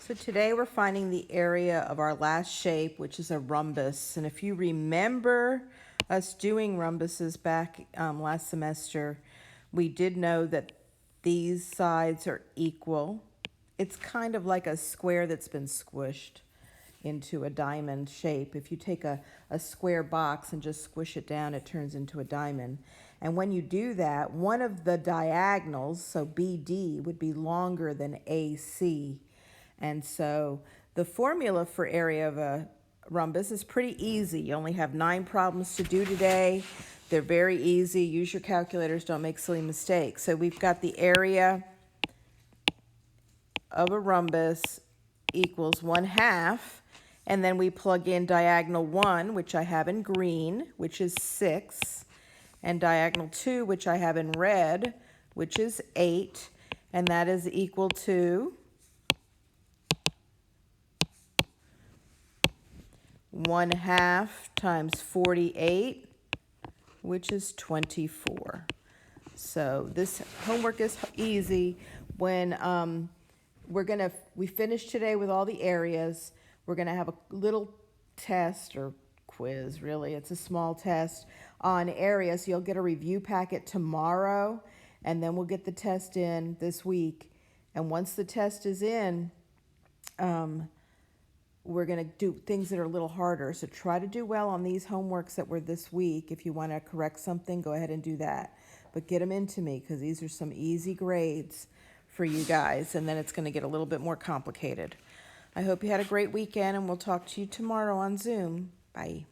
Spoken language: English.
So today we're finding the area of our last shape, which is a rhombus. And if you remember us doing rhombuses back last semester, we did know that these sides are equal. It's kind of like a square that's been squished into a diamond shape. If you take a square box and just squish it down, it turns into a diamond. And when you do that, one of the diagonals, so BD, would be longer than AC. And so the formula for area of a rhombus is pretty easy. You only have 9 problems to do today. They're very easy. Use your calculators. Don't make silly mistakes. So we've got the area of a rhombus equals 1/2. And then we plug in diagonal 1, which I have in green, which is 6. And diagonal 2, which I have in red, which is 8. And that is equal to 1/2 times 48, which is 24. So this homework is easy. When we finish today with all the areas, we're gonna have a little test or quiz, really. It's a small test on areas. You'll get a review packet tomorrow, and then we'll get the test in this week. And once the test is in, we're going to do things that are a little harder. So try to do well on these homeworks that were this week. If you want to correct something, go ahead and do that. But get them into me, because these are some easy grades for you guys. And then it's going to get a little bit more complicated. I hope you had a great weekend, and we'll talk to you tomorrow on Zoom. Bye.